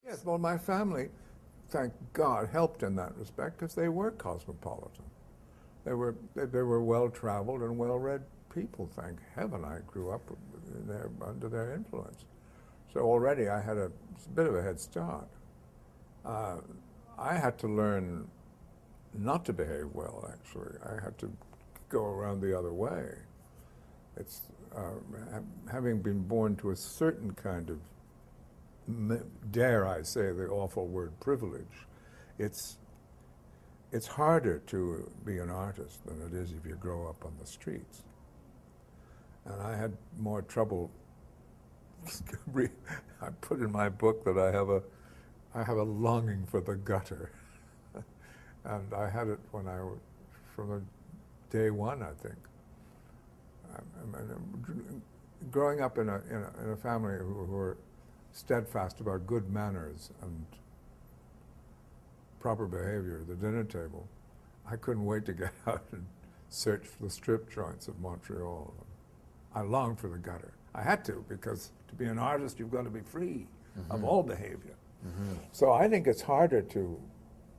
Yes, well, my family, thank God, helped in that respect because they were cosmopolitan. They were well-traveled and well-read people. Thank heaven I grew up under their influence. So already I had a bit of a head start. I had to learn not to behave well, actually. I had to go around the other way. It's having been born to a certain kind of, dare I say the awful word, privilege. It's harder to be an artist than it is if you grow up on the streets. And I had more trouble. I put in my book that I have a longing for the gutter. And I had it from day one, I think. Growing up in a family who were steadfast about good manners and proper behavior at the dinner table, I couldn't wait to get out and search for the strip joints of Montreal. I longed for the gutter. I had to, because to be an artist, you've got to be free of all behavior. So I think it's harder to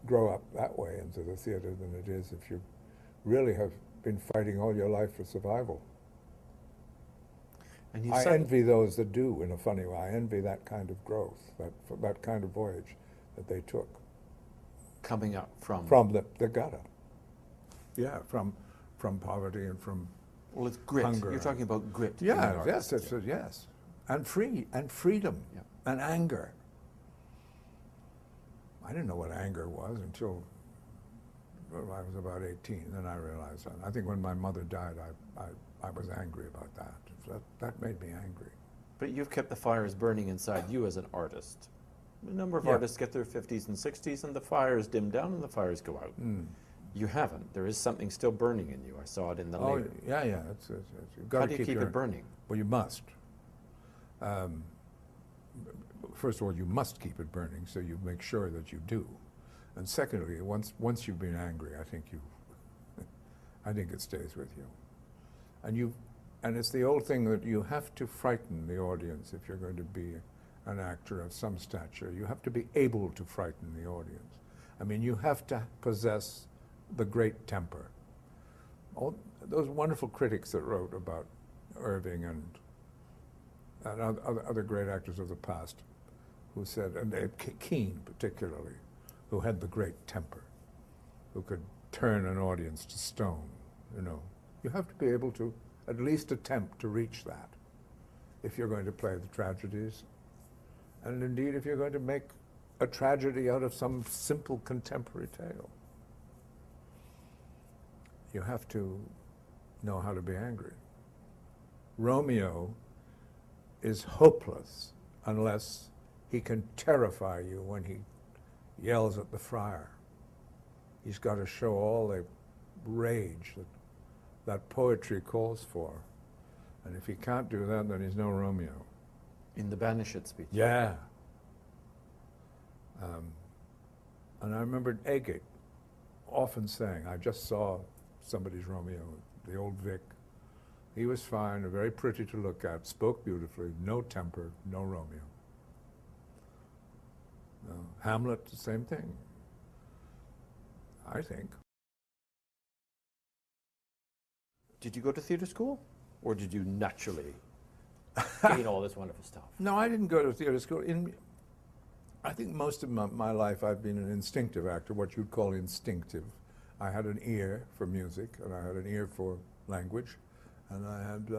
grow up that way into the theater than it is if you really have been fighting all your life for survival. And I envy those that do, in a funny way. I envy that kind of growth, that kind of voyage that they took. Coming up from the gutter. Yeah, from poverty and from well, it's grit. Hunger. You're talking about grit. Yeah, yes, yes, and freedom Yeah. and anger. I didn't know what anger was until I was about 18. Then I realized that. I think when my mother died, I was angry about that. That made me angry. But you've kept the fires burning inside you as an artist. A number of artists get their 50s and 60s and the fires dim down and the fires go out. You haven't. There is something still burning in you. I saw it in the label. Yeah. You've got How to do you keep it burning? Well, you must. First of all, you must keep it burning, so you make sure that you do. And secondly, once you've been angry, I think it stays with you. And it's the old thing that you have to frighten the audience if you're going to be an actor of some stature. You have to be able to frighten the audience. I mean, you have to possess the great temper. All those wonderful critics that wrote about Irving and other great actors of the past, who said, and Keane particularly, who had the great temper, who could turn an audience to stone. You have to be able to at least attempt to reach that if you're going to play the tragedies, and indeed if you're going to make a tragedy out of some simple contemporary tale. You have to know how to be angry. Romeo is hopeless unless he can terrify you when he yells at the friar. He's got to show all the rage that poetry calls for. And if he can't do that, then he's no Romeo. In the Banishit speech. Yeah. And I remembered Agate often saying, I just saw somebody's Romeo, the old Vic. He was fine, very pretty to look at, spoke beautifully, no temper, no Romeo. Hamlet, the same thing, I think. Did you go to theater school, or did you naturally gain all this wonderful stuff? No, I didn't go to theater school. I think most of my life I've been an instinctive actor, what you'd call instinctive. I had an ear for music, and I had an ear for language, and I had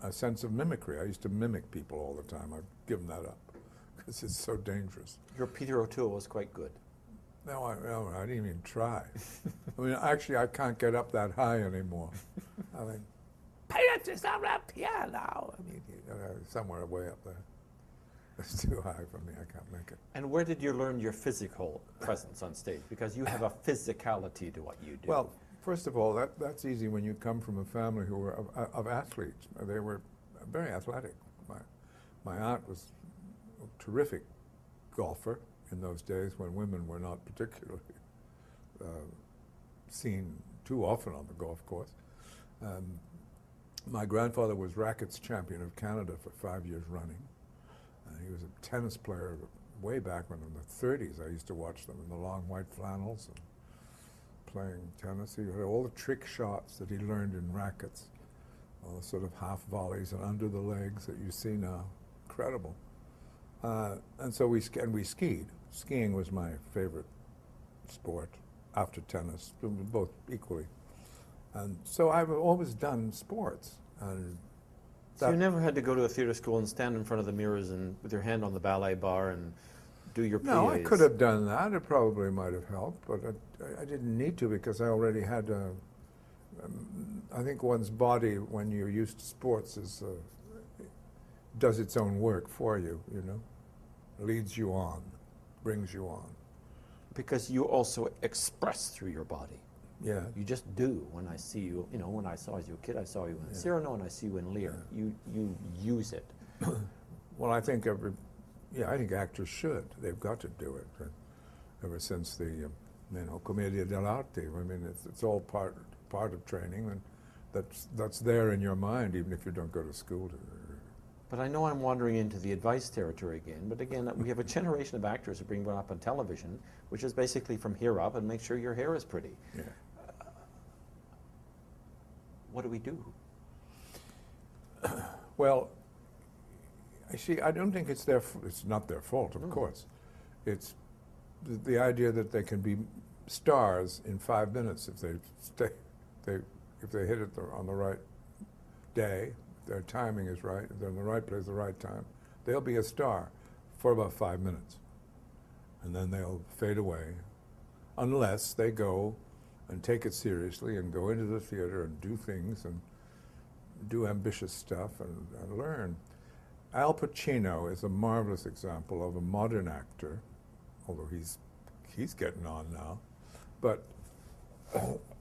a sense of mimicry. I used to mimic people all the time. I've given that up because it's so dangerous. Your Peter O'Toole was quite good. No, I didn't even try. I mean, actually, I can't get up that high anymore. I mean, Peter is on the piano. I mean, somewhere way up there. It's too high for me. I can't make it. And where did you learn your physical presence on stage? Because you have a physicality to what you do. Well, first of all, that's easy when you come from a family who were of athletes. They were very athletic. My aunt was a terrific golfer in those days when women were not particularly seen too often on the golf course. My grandfather was rackets champion of Canada for 5 years running. He was a tennis player way back when in the 30s, I used to watch them in the long white flannels and playing tennis. He had all the trick shots that he learned in rackets, all the sort of half volleys and under the legs that you see now. Incredible. And so we skied. Skiing was my favorite sport after tennis, both equally. And so I've always done sports. And so you never had to go to a theater school and stand in front of the mirrors and with your hand on the ballet bar and do your plies? No, I could have done that. It probably might have helped, but I didn't need to because I already had I think one's body, when you're used to sports, does its own work for you, you know? Leads you on, brings you on. Because you also express through your body. Yeah. You just do. When I see you, you know, when I saw you as a kid, I saw you in Cyrano and I see you in Lear. Yeah. You use it. Well, I think I think actors should. They've got to do it. Ever since the, Commedia dell'arte. I mean, it's all part of training, and that's there in your mind, even if you don't go to school. But I know I'm wandering into the advice territory again. But again, we have a generation of actors who bring one up on television, which is basically from here up and make sure your hair is pretty. Yeah. What do we do? Well, I don't think it's not their fault, of course. It's the idea that they can be stars in 5 minutes if if they hit it on the right day, if their timing is right, if they're in the right place at the right time, they'll be a star for about 5 minutes. And then they'll fade away unless they go and take it seriously and go into the theater and do things and do ambitious stuff and learn. Al Pacino is a marvelous example of a modern actor, although he's getting on now, but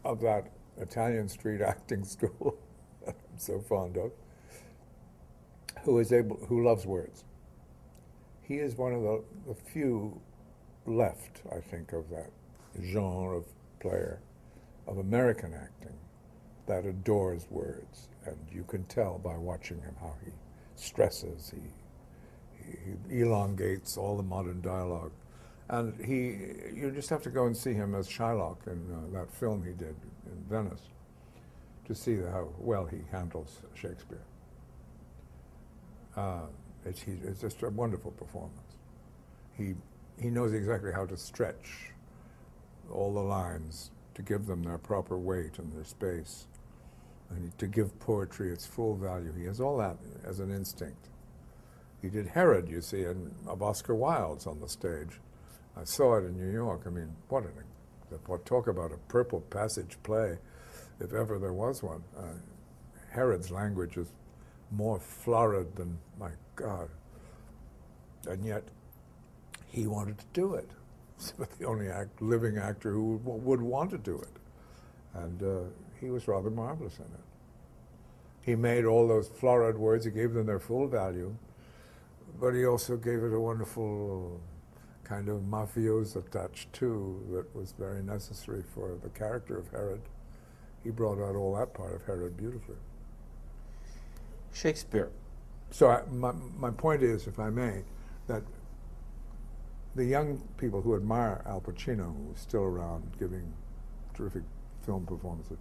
of that Italian street acting school that I'm so fond of, who loves words. He is one of the few left, I think, of that genre of player, of American acting, that adores words, and you can tell by watching him how he stresses, he elongates all the modern dialogue. And you just have to go and see him as Shylock in that film he did in Venice to see how well he handles Shakespeare. It's just a wonderful performance. He knows exactly how to stretch all the lines to give them their proper weight and their space, and to give poetry its full value. He has all that as an instinct. He did Herod, you see, of Oscar Wilde's on the stage. I saw it in New York. I mean, talk about a purple passage play, if ever there was one. Herod's language is more florid than, my God. And yet, he wanted to do it. But the only living actor who would want to do it. And he was rather marvelous in it. He made all those florid words, he gave them their full value, but he also gave it a wonderful kind of mafioso touch too that was very necessary for the character of Herod. He brought out all that part of Herod beautifully. Shakespeare. So my point is, if I may, that the young people who admire Al Pacino, who's still around giving terrific film performances,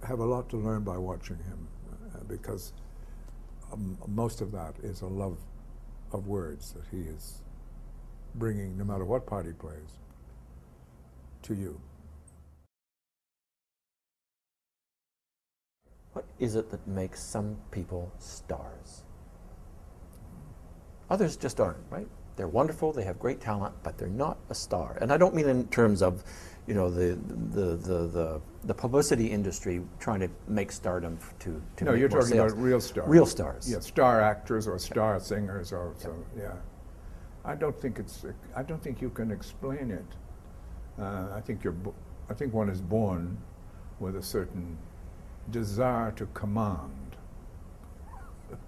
have a lot to learn by watching him, because most of that is a love of words that he is bringing, no matter what part he plays, to you. What is it that makes some people stars? Others just aren't, right? They're wonderful, they have great talent, but they're not a star. And I don't mean in terms of, you know, the publicity industry trying to make stardom to no, make you're more talking sales. about real stars. Real stars. Yeah, star actors or star singers or so. Yeah, I don't think you can explain it. I think one is born with a certain desire to command.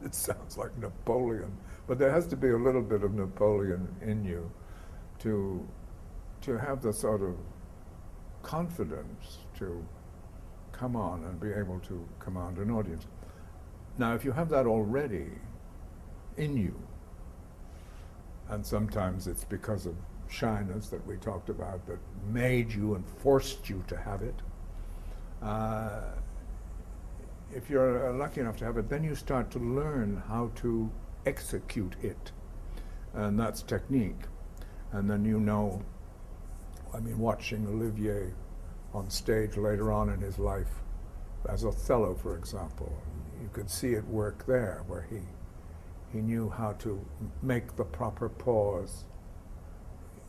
It sounds like Napoleon, but there has to be a little bit of Napoleon in you to have the sort of confidence to come on and be able to command an audience. Now, if you have that already in you, And sometimes it's because of shyness that we talked about that made you and forced you to have it. If you're lucky enough to have it, then you start to learn how to execute it. And that's technique. And then you know, I mean, watching Olivier on stage later on in his life, as Othello, for example, you could see it work there, where he knew how to make the proper pause.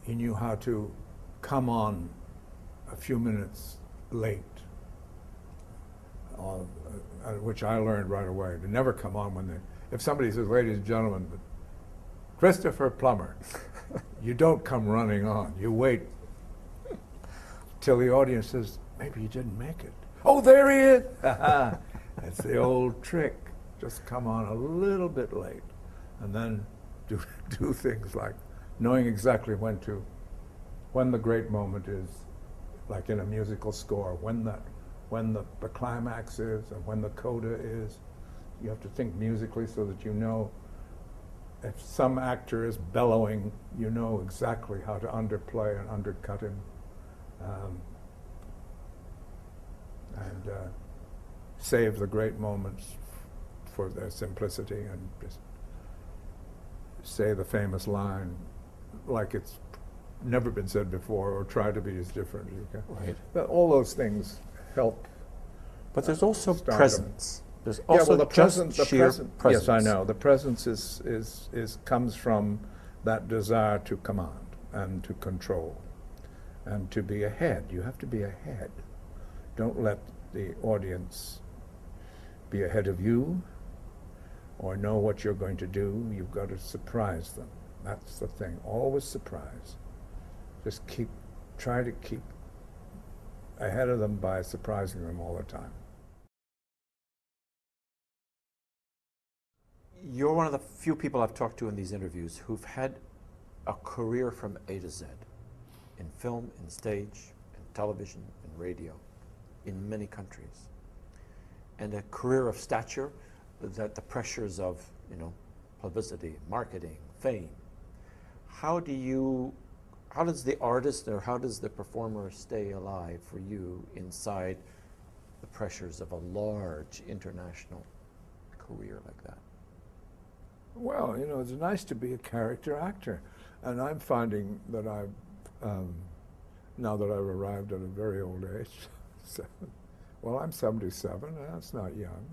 He knew how to come on a few minutes late, which I learned right away, to never come on when if somebody says, ladies and gentlemen, Christopher Plummer, you don't come running on. You wait till the audience says, maybe you didn't make it. Oh, there he is! That's the old trick. Just come on a little bit late, and then do things like knowing exactly when the great moment is, like in a musical score, when the climax is and when the coda is. You have to think musically so that you know if some actor is bellowing, you know exactly how to underplay and undercut him. And save the great moments for their simplicity and just say the famous line like it's never been said before, or try to be as different as you can. Right. But all those things help. But there's also stardom. Presence. There's also the presence. presence. Yes, I know. The presence comes from that desire to command and to control and to be ahead. You have to be ahead. Don't let the audience be ahead of you or know what you're going to do. You've got to surprise them. That's the thing. Always surprise. Just try to keep ahead of them by surprising them all the time. You're one of the few people I've talked to in these interviews who've had a career from A to Z, in film, in stage, in television, in radio, in many countries, and a career of stature that the pressures of, publicity, marketing, fame. How does the artist or how does the performer stay alive for you inside the pressures of a large international career like that? Well, it's nice to be a character actor, and I'm finding that now that I've arrived at a very old age, well, I'm 77, and that's not young.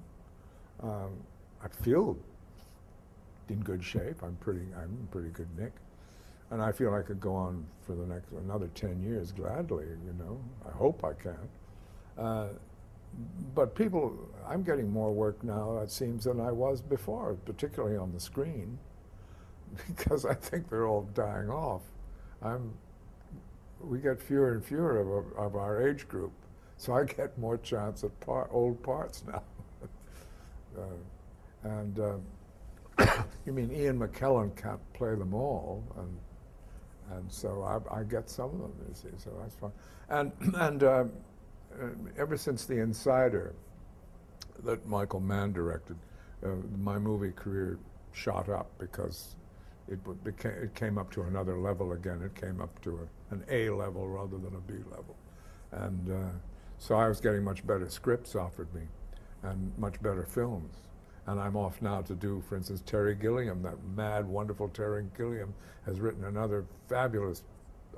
I feel in good shape. I'm in pretty good nick, and I feel I could go on for another 10 years gladly. I hope I can. But I'm getting more work now, it seems, than I was before, particularly on the screen, because I think they're all dying off. We get fewer and fewer of our age group, so I get more chance at old parts now. You mean Ian McKellen can't play them all, and so I get some of them, you see, so that's fun. And ever since The Insider that Michael Mann directed, my movie career shot up because it came up to another level again. It came up to an A level rather than a B level. And so I was getting much better scripts offered me and much better films. And I'm off now to do, for instance, Terry Gilliam, that mad, wonderful Terry Gilliam has written another fabulous,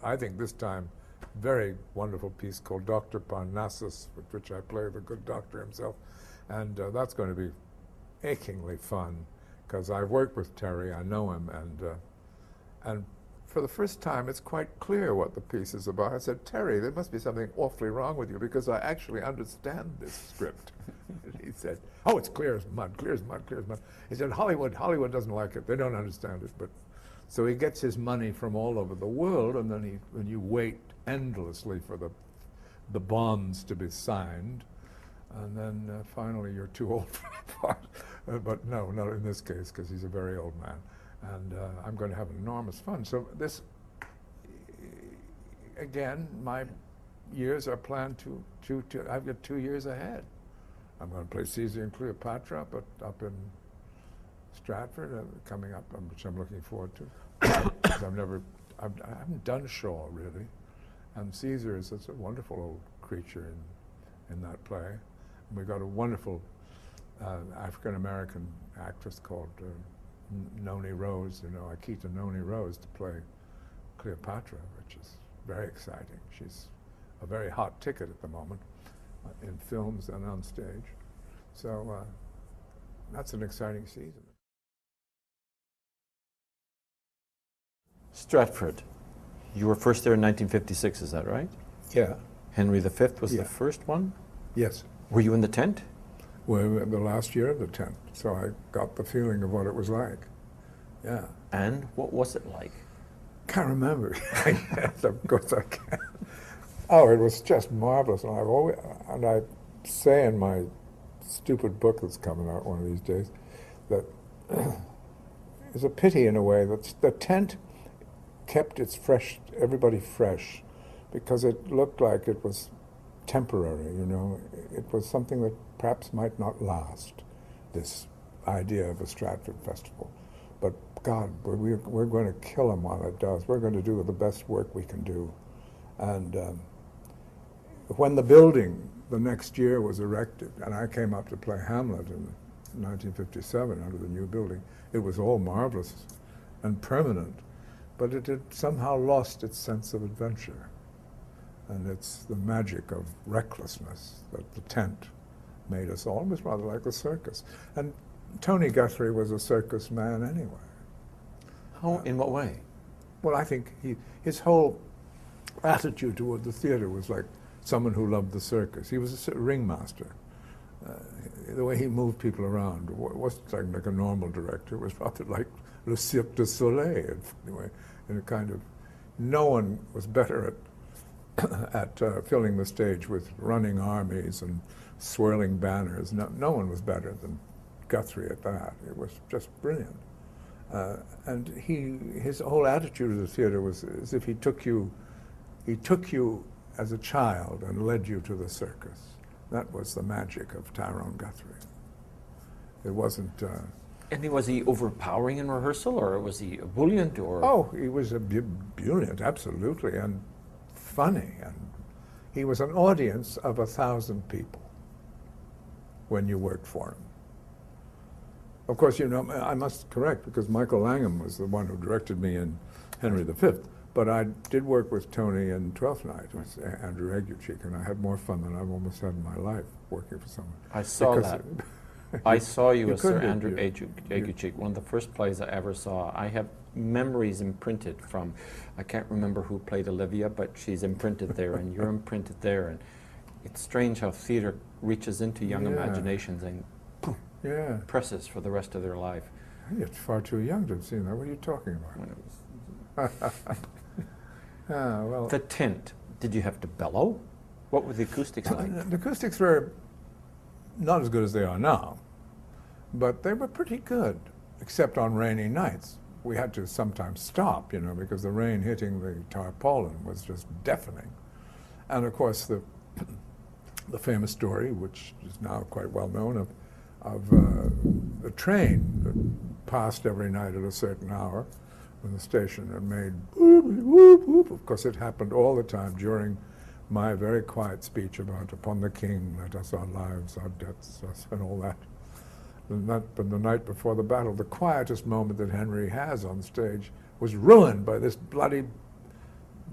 I think this time, very wonderful piece called Dr. Parnassus, with which I play the good doctor himself. And that's going to be achingly fun, because I've worked with Terry, I know him, and for the first time it's quite clear what the piece is about. I said, Terry, there must be something awfully wrong with you, because I actually understand this script. He said, oh, it's clear as mud, clear as mud, clear as mud. He said, Hollywood doesn't like it, they don't understand it. But so he gets his money from all over the world, and then when you wait endlessly for the bonds to be signed, and then finally you're too old for the part. But no, not in this case, because he's a very old man, and I'm going to have enormous fun. So this, again, my years are planned I've got 2 years ahead. I'm going to play Caesar and Cleopatra up in Stratford coming up, which I'm looking forward to. 'Cause I haven't done Shaw really, and Caesar is such a wonderful old creature in that play. And we got a wonderful African American actress called Noni Rose, Akita Noni Rose, to play Cleopatra, which is very exciting. She's a very hot ticket at the moment in films and on stage. So that's an exciting season. Stratford, you were first there in 1956, is that right? Yeah. Henry V was Yeah. the first one? Yes. Were you in the tent? Well, the last year of the tent, so I got the feeling of what it was like. Yeah. And what was it like? Can't remember. Yes, of course I can. Oh, it was just marvelous, and I say in my stupid book that's coming out one of these days that it's a pity in a way that the tent kept everybody fresh, because it looked like it was temporary, It was something that perhaps might not last, this idea of a Stratford Festival. But God, we're going to kill them while it does. We're going to do the best work we can do. And when the building the next year was erected, and I came up to play Hamlet in 1957 under the new building, it was all marvelous and permanent, but it had somehow lost its sense of adventure. And it's the magic of recklessness that the tent made us all. It was rather like a circus. And Tony Guthrie was a circus man anyway. How, in what way? Well, I think his whole attitude toward the theater was like someone who loved the circus. He was a ringmaster. The way he moved people around wasn't like a normal director. It was rather like Le Cirque du Soleil, anyway, in a kind of, no one was better at filling the stage with running armies and swirling banners. No one was better than Guthrie at that. It was just brilliant. And his whole attitude of the theater was as if he took you as a child and led you to the circus. That was the magic of Tyrone Guthrie. It wasn't... And was he overpowering in rehearsal, or was he ebullient, or...? Oh, he was ebullient, absolutely, and funny. And he was an audience of 1,000 people when you worked for him. Of course, I must correct, because Michael Langham was the one who directed me in Henry V, but I did work with Tony in Twelfth Night with Andrew Aguecheek, and I had more fun than I've almost had in my life working for someone. I saw that. I saw you as Sir couldn't, Andrew Aguecheek, one of the first plays I ever saw. I have memories imprinted from, I can't remember who played Olivia, but she's imprinted there, and you're imprinted there, and it's strange how theater reaches into young imaginations and presses for the rest of their life. You're far too young to have seen that. What are you talking about? Well, the tent, did you have to bellow? What were the acoustics like? The acoustics were not as good as they are now, but they were pretty good, except on rainy nights. We had to sometimes stop, because the rain hitting the tarpaulin was just deafening. And of course, the famous story, which is now quite well known, of a train that passed every night at a certain hour from the station and made whoop, whoop, whoop. Of course, it happened all the time during my very quiet speech about upon the king, let us our lives, our debts, and all that. But the night before the battle, the quietest moment that Henry has on stage was ruined by this bloody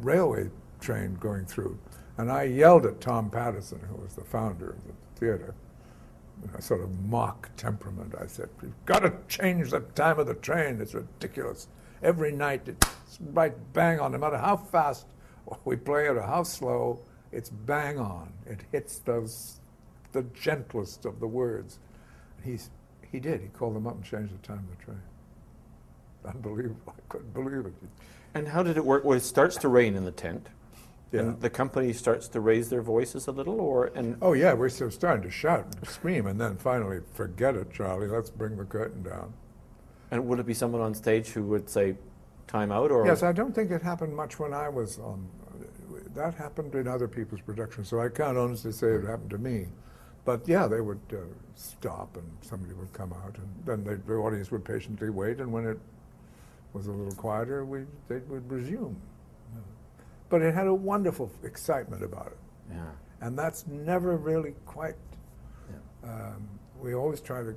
railway train going through. And I yelled at Tom Patterson, who was the founder of the theater, in a sort of mock temperament. I said, "We've got to change the time of the train. It's ridiculous. Every night it's right bang on, no matter how fast we play it or how slow, it's bang on. It hits the gentlest of the words." He did. He called them up and changed the time of the train. Unbelievable. I couldn't believe it. And how did it work? Well, it starts to rain in the tent. Yeah. And the company starts to raise their voices a little, Oh yeah, we're still starting to shout and scream, and then finally, forget it, Charlie, let's bring the curtain down. And would it be someone on stage who would say, time out, or? Yes, I don't think it happened much when I was on. That happened in other people's productions, so I can't honestly say it happened to me. But yeah, they would stop and somebody would come out, and then the audience would patiently wait, and when it was a little quieter, they would resume. But it had a wonderful excitement about it. Yeah. And that's never really quite, Yeah. We always try to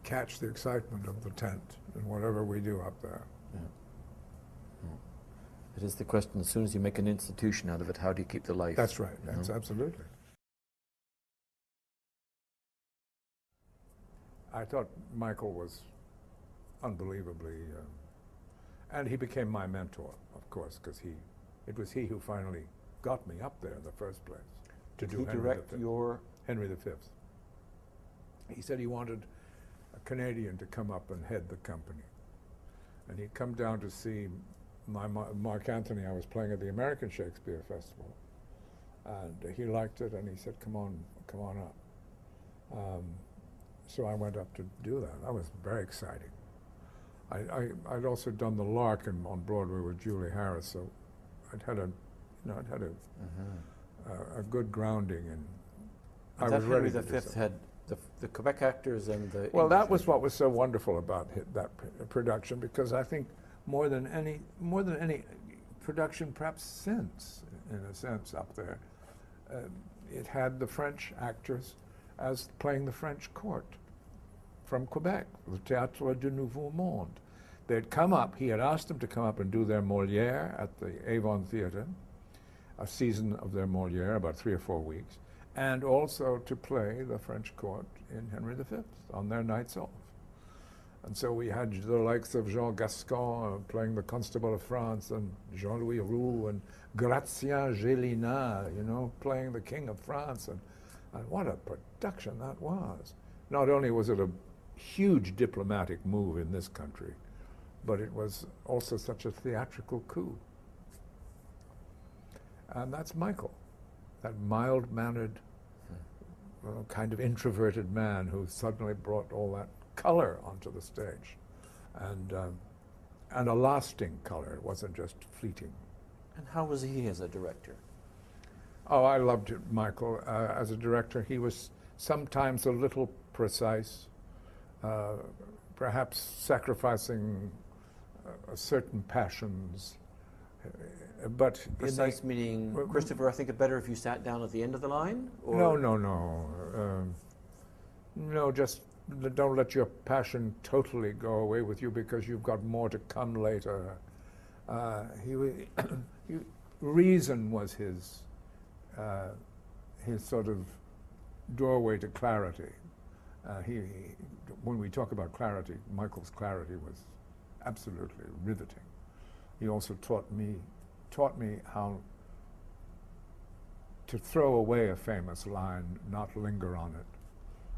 catch the excitement of the tent in whatever we do up there. Yeah. Yeah. It is the question, as soon as you make an institution out of it, how do you keep the life? That's right, that's absolutely. I thought Michael was unbelievably, and he became my mentor, of course, because it was he who finally got me up there in the first place. Did he direct your... Henry V. He said he wanted a Canadian to come up and head the company. And he'd come down to see Mark Anthony. I was playing at the American Shakespeare Festival. And he liked it, and he said, come on up. So I went up to do that. That was very exciting. I'd also done The Lark on Broadway with Julie Harris, so I'd had a good grounding, and I was ready to do Henry V had the Quebec actors and the... Well, that was what was so wonderful about that production, because I think more than any production perhaps since, in a sense, up there, it had the French actors as playing the French court from Quebec, the Théâtre du Nouveau Monde. They'd come up, he had asked them to come up and do their Molière at the Avon Theatre, a season of their Molière, about 3 or 4 weeks, and also to play the French court in Henry V on their nights off. And so we had the likes of Jean Gascon playing the Constable of France, and Jean-Louis Roux, and Gratien Gélinas, playing the King of France. And what a production that was. Not only was it a huge diplomatic move in this country, but it was also such a theatrical coup. And that's Michael, that mild-mannered, kind of introverted man who suddenly brought all that color onto the stage, and a lasting color. It wasn't just fleeting. And how was he as a director? Oh, I loved Michael as a director. He was sometimes a little precise, perhaps sacrificing certain passions, but precise meaning, Christopher, I think it better if you sat down at the end of the line? Or? No, just don't let your passion totally go away with you, because you've got more to come later. Reason was his sort of doorway to clarity. When we talk about clarity, Michael's clarity was absolutely riveting. He also taught me how to throw away a famous line, not linger on it.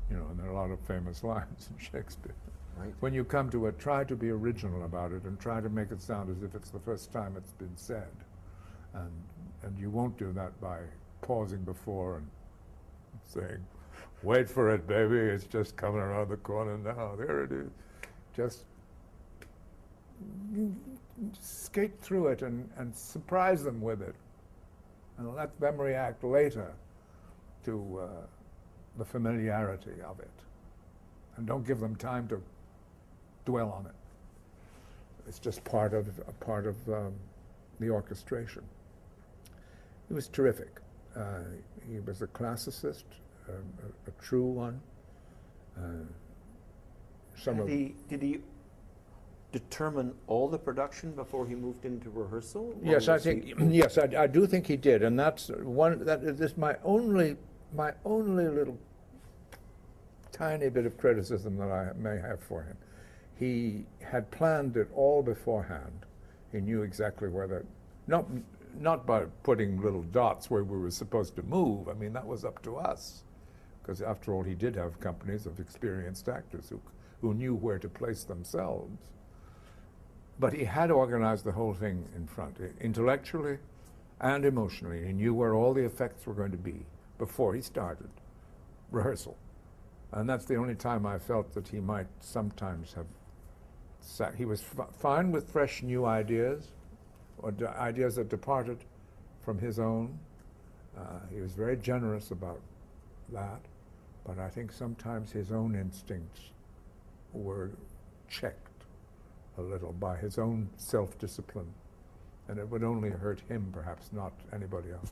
And there are a lot of famous lines in Shakespeare. Right. When you come to it, try to be original about it and try to make it sound as if it's the first time it's been said. And you won't do that by pausing before and saying, wait for it, baby, it's just coming around the corner now. There it is. Just skate through it and surprise them with it. And let them react later to the familiarity of it. And don't give them time to dwell on it. It's just part of the orchestration. He was terrific. He was a classicist, a true one. Did he determine all the production before he moved into rehearsal? Yes, I do think he did, and that is my only little tiny bit of criticism that I may have for him. He had planned it all beforehand. He knew exactly where not by putting little dots where we were supposed to move. I mean, that was up to us, because after all, he did have companies of experienced actors who knew where to place themselves. But he had organized the whole thing in front, intellectually and emotionally. He knew where all the effects were going to be before he started rehearsal. And that's the only time I felt that he might sometimes have he was fine with fresh new ideas, or ideas that departed from his own. He was very generous about that. but I think sometimes his own instincts were checked a little by his own self-discipline, and it would only hurt him, perhaps, not anybody else.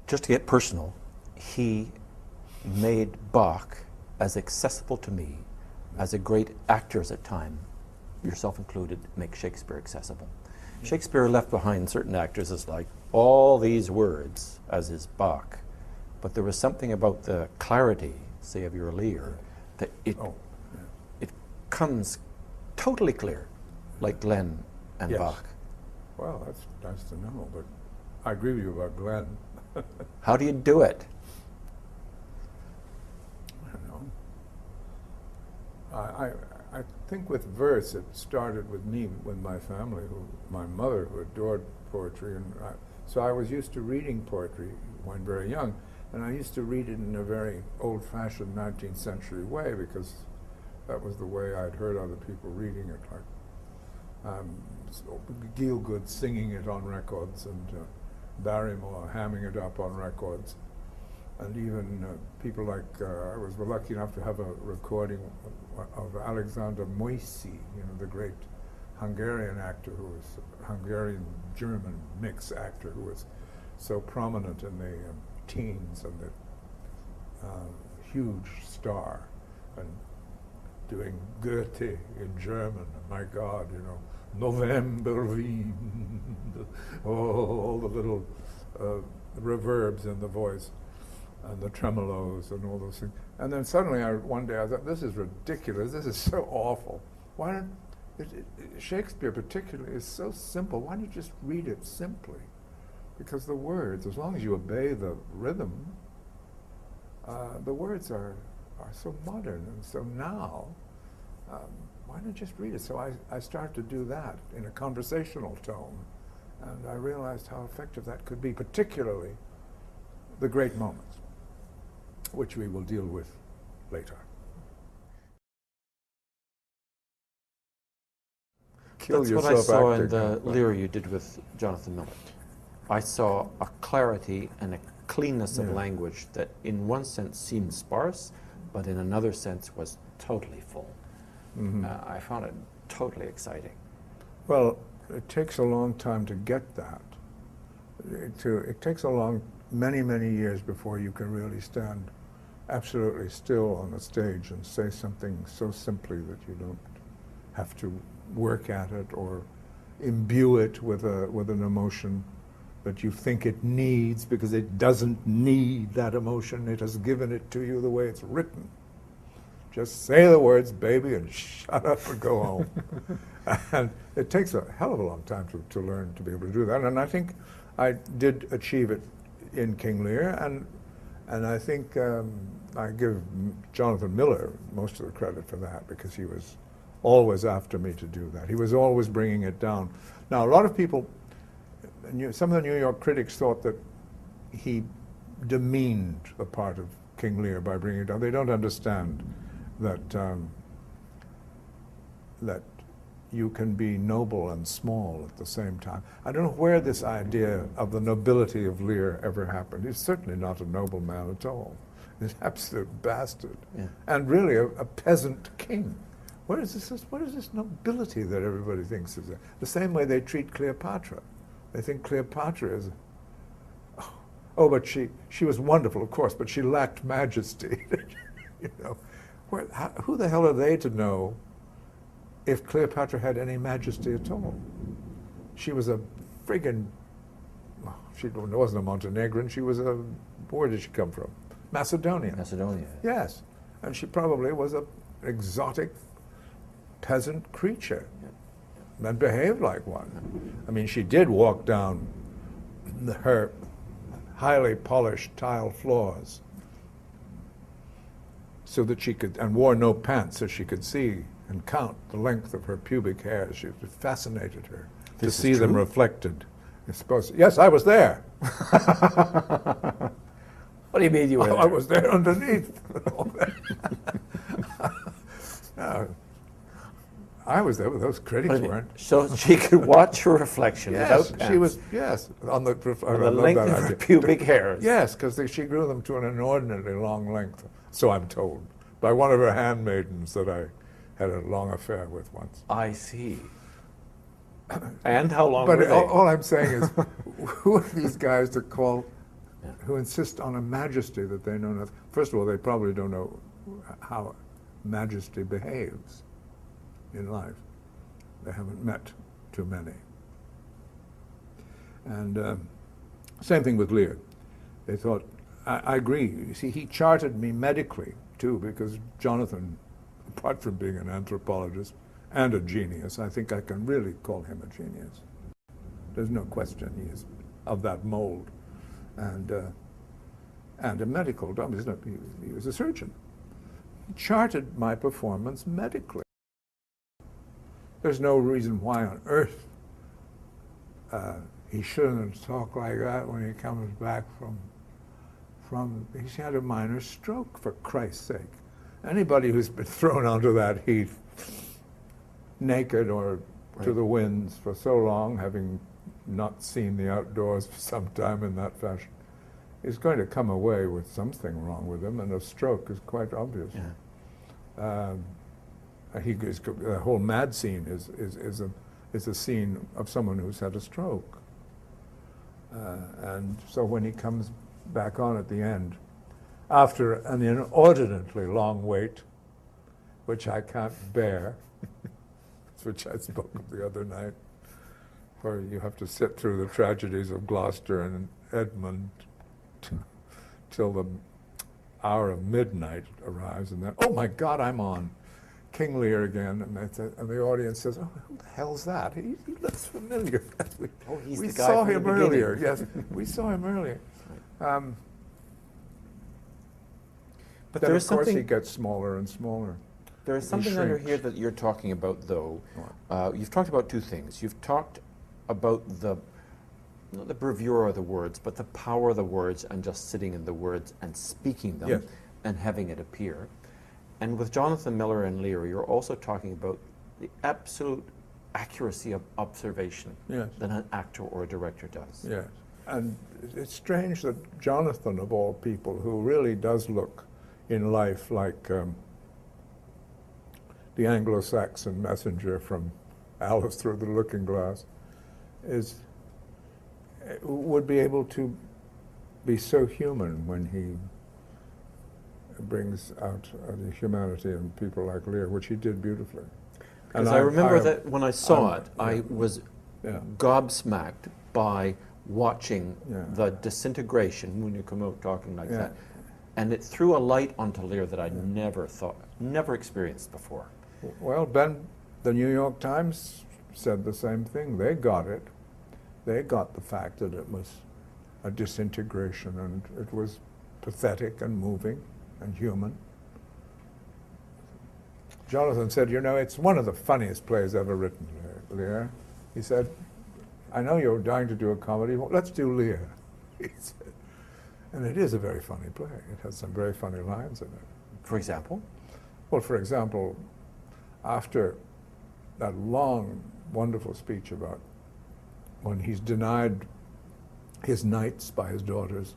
Just to get personal, he made Bach as accessible to me as a great actors at time, yourself included, make Shakespeare accessible. Shakespeare left behind certain actors as like all these words, as is Bach, but there was something about the clarity, say, of your Lear, that it comes totally clear, like Glenn and Yes. Bach. Well, that's nice to know, but I agree with you about Glenn. How do you do it? I don't know. I think with verse, it started with me, with my family, my mother, who adored poetry, and so I was used to reading poetry when very young, and I used to read it in a very old-fashioned 19th century way, because that was the way I'd heard other people reading it, like Gielgud singing it on records, and Barrymore hamming it up on records, and even people like, I was lucky enough to have a recording of Alexander Moisy, the great Hungarian actor who was Hungarian-German mix actor who was so prominent in the teens and the huge star, and doing Goethe in German, my God, November Wind, all the little reverbs in the voice, and the tremolos and all those things. And then suddenly, one day I thought, this is ridiculous, this is so awful. Why don't, Shakespeare particularly is so simple, why don't you just read it simply? Because the words, as long as you obey the rhythm, the words are so modern and so now. Why not just read it? So I started to do that in a conversational tone, and I realized how effective that could be, particularly the great moments, which we will deal with later. That's what I saw in the Lear you did with Jonathan Miller. I saw a clarity and a cleanness of language that in one sense seemed sparse, but in another sense was totally full. Mm-hmm. I found it totally exciting. Well, it takes a long time to get that. It takes many, many years before you can really stand absolutely still on the stage and say something so simply that you don't have to work at it or imbue it with an emotion that you think it needs, because it doesn't need that emotion. It has given it to you the way it's written. Just say the words, baby, and shut up and go home. And it takes a hell of a long time to learn to be able to do that. And I think I did achieve it in King Lear, and I think I give Jonathan Miller most of the credit for that, because he was always after me to do that. He was always bringing it down. Now, a lot of people, some of the New York critics thought that he demeaned the part of King Lear by bringing it down. They don't understand that that you can be noble and small at the same time. I don't know where this idea of the nobility of Lear ever happened. He's certainly not a noble man at all. He's an absolute bastard, and really a peasant king. What is this nobility that everybody thinks is there? The same way they treat Cleopatra. They think Cleopatra is, but she was wonderful, of course, but she lacked majesty. Who the hell are they to know if Cleopatra had any majesty at all? She was a friggin', she wasn't a Montenegrin, she was where did she come from? Macedonia. Macedonia. Yes, and she probably was an exotic peasant creature and behaved like one. I mean, she did walk down her highly polished tile floors so that she could, and wore no pants so she could see and count the length of her pubic hairs. It fascinated her to see them reflected. Yes, I was there. What do you mean you were there? I was there underneath. I was there, but those critics weren't. So she could watch her reflection Yes, without pants. she was, yes, on the length of her pubic hairs. Yes, because she grew them to an inordinately long length, so I'm told, by one of her handmaidens that I had a long affair with once. I see. And how long But were they? all I'm saying is, who are these guys to call, who insist on a majesty that they know nothing? First of all, they probably don't know how majesty behaves in life. They haven't met too many. And same thing with Lear. They thought, I agree. You see, he charted me medically, too, because Jonathan, apart from being an anthropologist and a genius, I think I can really call him a genius. There's no question he is of that mold. And a medical doctor, he was a surgeon. He charted my performance medically. There's no reason why on earth he shouldn't talk like that when he comes back he's had a minor stroke, for Christ's sake. Anybody who's been thrown onto that heath, naked or to the winds for so long, having not seen the outdoors for some time in that fashion, is going to come away with something wrong with him, and a stroke is quite obvious. Yeah. The whole mad scene is a scene of someone who's had a stroke. And so when he comes back on at the end, after an inordinately long wait, which I can't bear, which I spoke of the other night, where you have to sit through the tragedies of Gloucester and Edmund till the hour of midnight arrives, and then, oh my God, I'm on King Lear again, and the audience says, "Oh, who the hell's that? He looks familiar." We saw him earlier. Yes, we saw him earlier. But then, of course, he gets smaller and smaller. There is something under here that you're talking about, though. You've talked about two things. You've talked about not the bravura of the words, but the power of the words and just sitting in the words and speaking them and having it appear. And with Jonathan Miller and Lear, you're also talking about the absolute accuracy of observation that an actor or a director does. Yes. And it's strange that Jonathan, of all people, who really does look in life like the Anglo-Saxon messenger from Alice Through the Looking Glass, would be able to be so human when he brings out the humanity in people like Lear, which he did beautifully. Because I remember that when I saw it, I was gobsmacked by watching the disintegration when you come out talking like that. And it threw a light onto Lear that I'd never experienced before. Well, the New York Times said the same thing. They got it. They got the fact that it was a disintegration, and it was pathetic and moving and human. Jonathan said, you know, it's one of the funniest plays ever written, Lear. He said, I know you're dying to do a comedy. Well, let's do Lear, he said. And it is a very funny play. It has some very funny lines in it. For example? Well, for example, after that long, wonderful speech about when he's denied his knights by his daughters,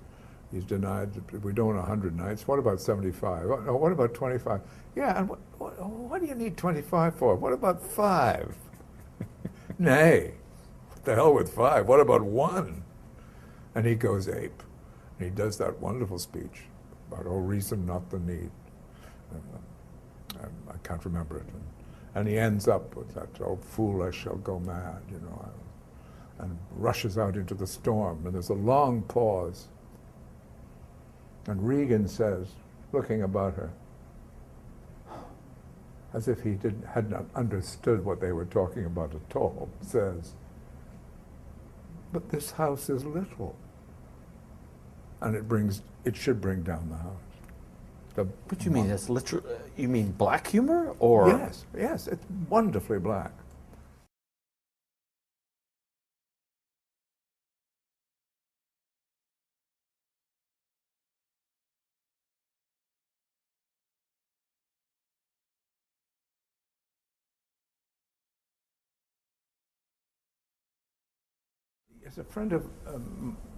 he's denied, we don't want 100 knights, what about 75? Oh, what about 25? Yeah, and what do you need 25 for? What about 5? Nay, what the hell with 5? What about 1? And he goes ape. And he does that wonderful speech about, oh, reason, not the need. I can't remember it. And he ends up with that, oh, fool, I shall go mad, you know, and rushes out into the storm. And there's a long pause. And Regan says, looking about her, as if he had not understood what they were talking about at all, says, but this house is little. And it should bring down the house. What do you mean? It's literal. You mean black humor, or? Yes, it's wonderfully black. He's a friend of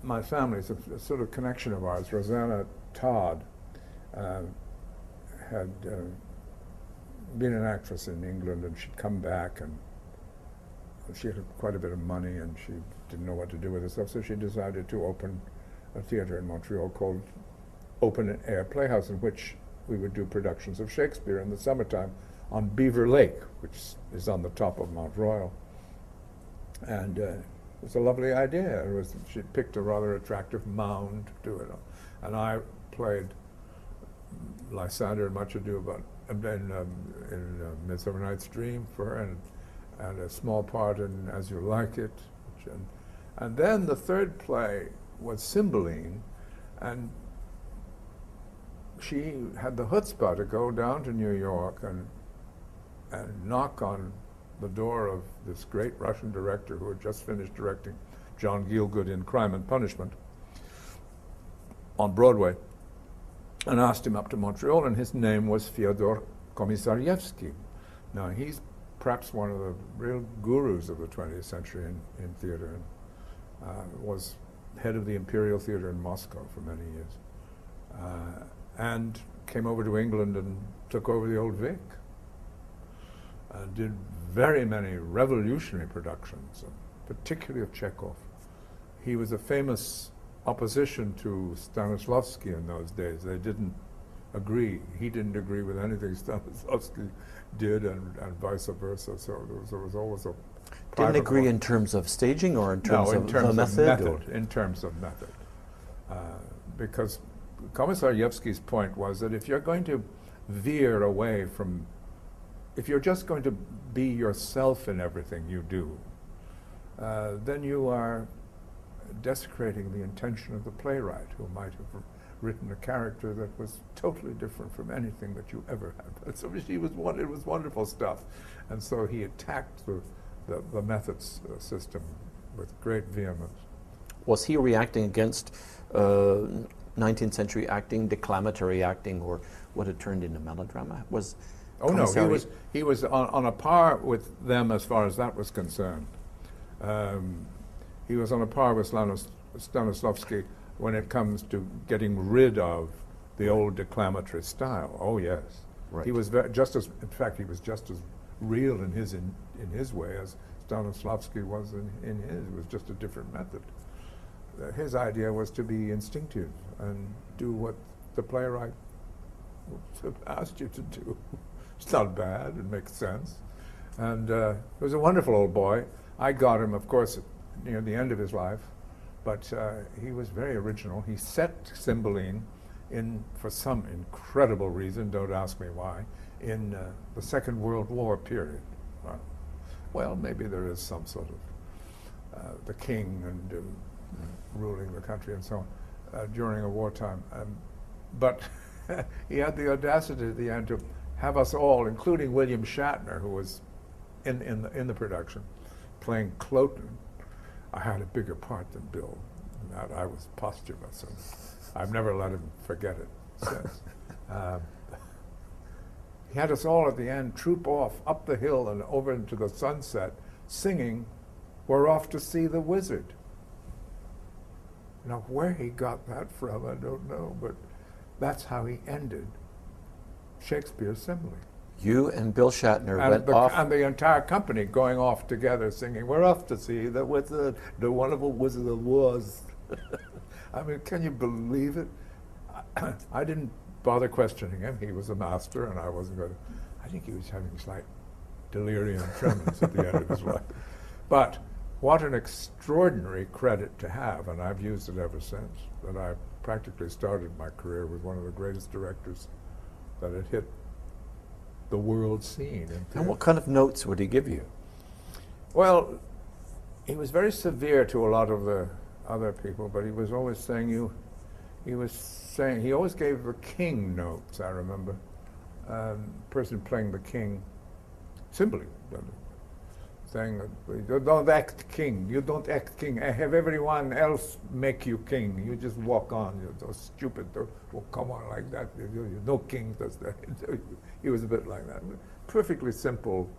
my family. It's a sort of connection of ours. Rosanna Todd had been an actress in England, and she'd come back, and she had quite a bit of money, and she didn't know what to do with herself, so she decided to open a theatre in Montreal called Open Air Playhouse, in which we would do productions of Shakespeare in the summertime on Beaver Lake, which is on the top of Mount Royal. And it was a lovely idea. She picked a rather attractive mound to do it on. And I played Lysander in Much Ado About, in Midsummer Night's Dream for her, and a small part in As You Like It. And then the third play was Cymbeline, and she had the chutzpah to go down to New York and knock on the door of this great Russian director who had just finished directing John Gielgud in Crime and Punishment on Broadway, and asked him up to Montreal, and his name was Fyodor Komisarievsky. Now, he's perhaps one of the real gurus of the 20th century in theater, and was head of the Imperial Theater in Moscow for many years, and came over to England and took over the Old Vic, and did very many revolutionary productions, particularly of Chekhov. He was a famous opposition to Stanislavski in those days. They didn't agree. He didn't agree with anything Stanislavski did, and vice versa. So there was always a Didn't agree in terms of staging or in terms of the method? In terms of method. Because Komisarievsky's point was that if you're going to veer away from, if you're just going to be yourself in everything you do, then you are desecrating the intention of the playwright, who might have written a character that was totally different from anything that you ever had. So it was wonderful stuff. And so he attacked the methods system with great vehemence. Was he reacting against 19th century acting, declamatory acting, or what had turned into melodrama? Oh no, he was on a par with them as far as that was concerned. He was on a par with Stanislavski when it comes to getting rid of the old declamatory style. Oh yes, right. He was just as real in his way as Stanislavski was in his. It was just a different method. His idea was to be instinctive and do what the playwright asked you to do. It's not bad, it makes sense. And he was a wonderful old boy. I got him, of course, near the end of his life, but he was very original. He set Cymbeline in, for some incredible reason, don't ask me why, in the Second World War period. Well, maybe there is some sort of the king and ruling the country and so on during a wartime. But he had the audacity at the end to have us all, including William Shatner, who was in the production, playing Cloten. I had a bigger part than Bill. That I was posthumous, and I've never let him forget it since. He had us all at the end troop off up the hill and over into the sunset, singing, "We're off to see the wizard." Now, where he got that from, I don't know, but that's how he ended Shakespeare's Cymbeline. You and Bill Shatner went off. And the entire company going off together singing, "We're off to see the wizard, the wonderful Wizard of Oz." I mean, can you believe it? I didn't bother questioning him. He was a master, and I wasn't going to. I think he was having slight delirium tremens at the end of his life. But what an extraordinary credit to have, and I've used it ever since, that I practically started my career with one of the greatest directors that had hit the world scene. And what kind of notes would he give you? Well, he was very severe to a lot of the other people, but he was always saying he always gave the king notes, I remember. Person playing the king, Cymbeline, saying that you don't act king, you don't act king, I have everyone else make you king, you just walk on, you're so stupid, don't come on like that, no king does that. He was a bit like that. Perfectly simple,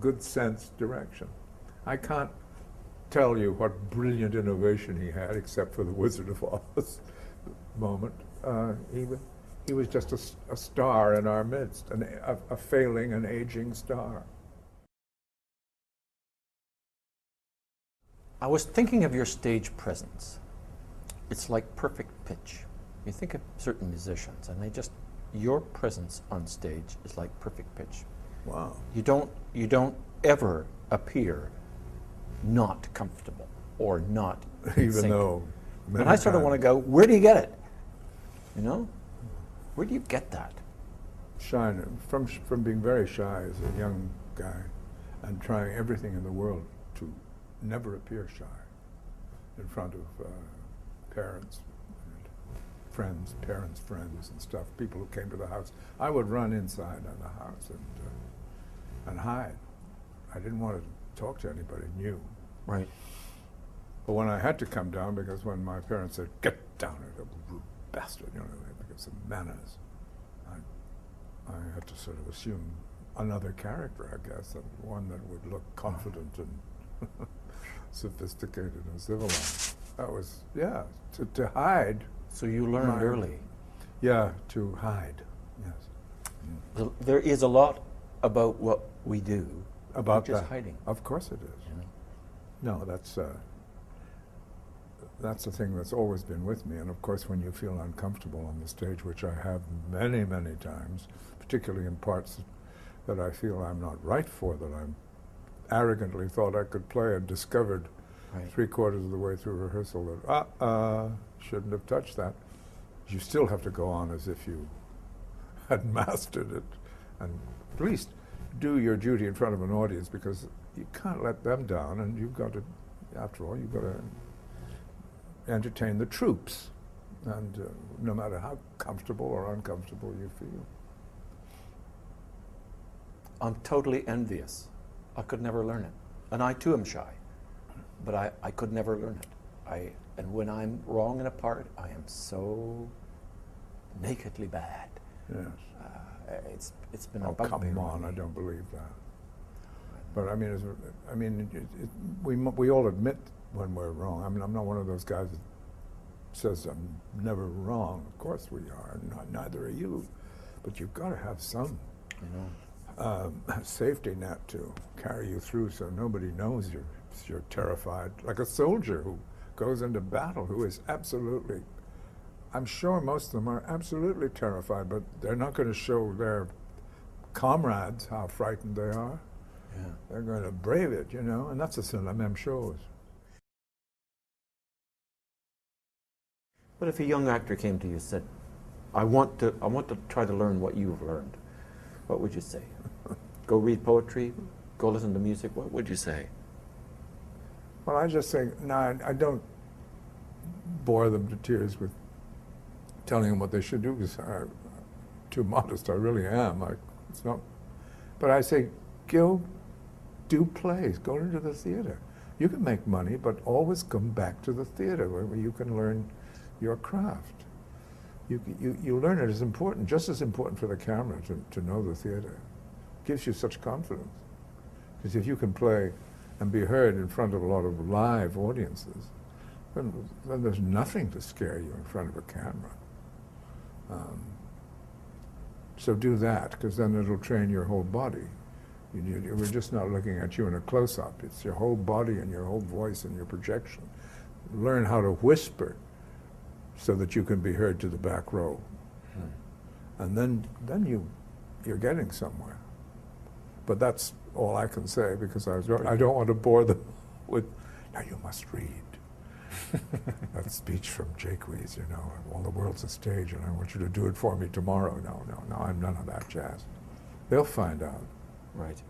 good sense direction. I can't tell you what brilliant innovation he had, except for the Wizard of Oz moment. He was just a star in our midst, a failing and aging star. I was thinking of your stage presence. It's like perfect pitch. You think of certain musicians, and your presence on stage is like perfect pitch. Wow. You don't ever appear not comfortable or not in Even sync. though And I sort of want to go, where do you get it? You know? Where do you get that? Shy, from being very shy as a young guy and trying everything in the world to never appear shy in front of parents, and friends, parents, friends and stuff, people who came to the house. I would run inside on the house and hide. I didn't want to talk to anybody new. Right. But when I had to come down, because when my parents said, "Get down, you rude bastard," you know, because of manners, I had to sort of assume another character, I guess, and one that would look confident and sophisticated and civilized. That was, yeah, to hide. So you learned early. Yeah, to hide, yes. There is a lot about what we do About which is that. hiding. Of course it is. You know? No, that's the thing that's always been with me. And of course, when you feel uncomfortable on the stage, which I have many, many times, particularly in parts that I feel I'm not right for, that I'm arrogantly thought I could play and discovered Right. 3/4 of the way through rehearsal that, shouldn't have touched that. You still have to go on as if you had mastered it. And at least do your duty in front of an audience, because you can't let them down, and you've got to, after all, you've got to entertain the troops, and no matter how comfortable or uncomfortable you feel. I'm totally envious. I could never learn it. And I too am shy. But I could never learn it. And when I'm wrong in a part, I am so nakedly bad. Yes. It's been a Oh, bugbear. come on! I don't believe that. But I mean, we all admit when we're wrong. I mean, I'm not one of those guys that says I'm never wrong. Of course we are. Neither are you. But you've got to have some safety net to carry you through, so nobody knows you're terrified. Like a soldier who goes into battle, who is absolutely. I'm sure most of them are absolutely terrified, but they're not going to show their comrades how frightened they are. Yeah. They're going to brave it, you know, and that's what cinema shows. But if a young actor came to you and said, I want to try to learn what you've learned, what would you say? Go read poetry? Go listen to music? What would you say? Well, I just say, no, I don't bore them to tears with telling them what they should do, because I'm too modest. I really am. It's not. But I say, go do plays. Go into the theater. You can make money, but always come back to the theater where you can learn your craft. You learn it as important, just as important for the camera to know the theater. It gives you such confidence. Because if you can play and be heard in front of a lot of live audiences, then there's nothing to scare you in front of a camera. So do that, because then it'll train your whole body. We're just not looking at you in a close-up. It's your whole body and your whole voice and your projection. Learn how to whisper so that you can be heard to the back row. And then you're getting somewhere. But that's all I can say, because I don't want to bore them with, now you must read. That speech from Jacques, you know, all the world's a stage and I want you to do it for me tomorrow. No, I'm none of that jazz. They'll find out. Right.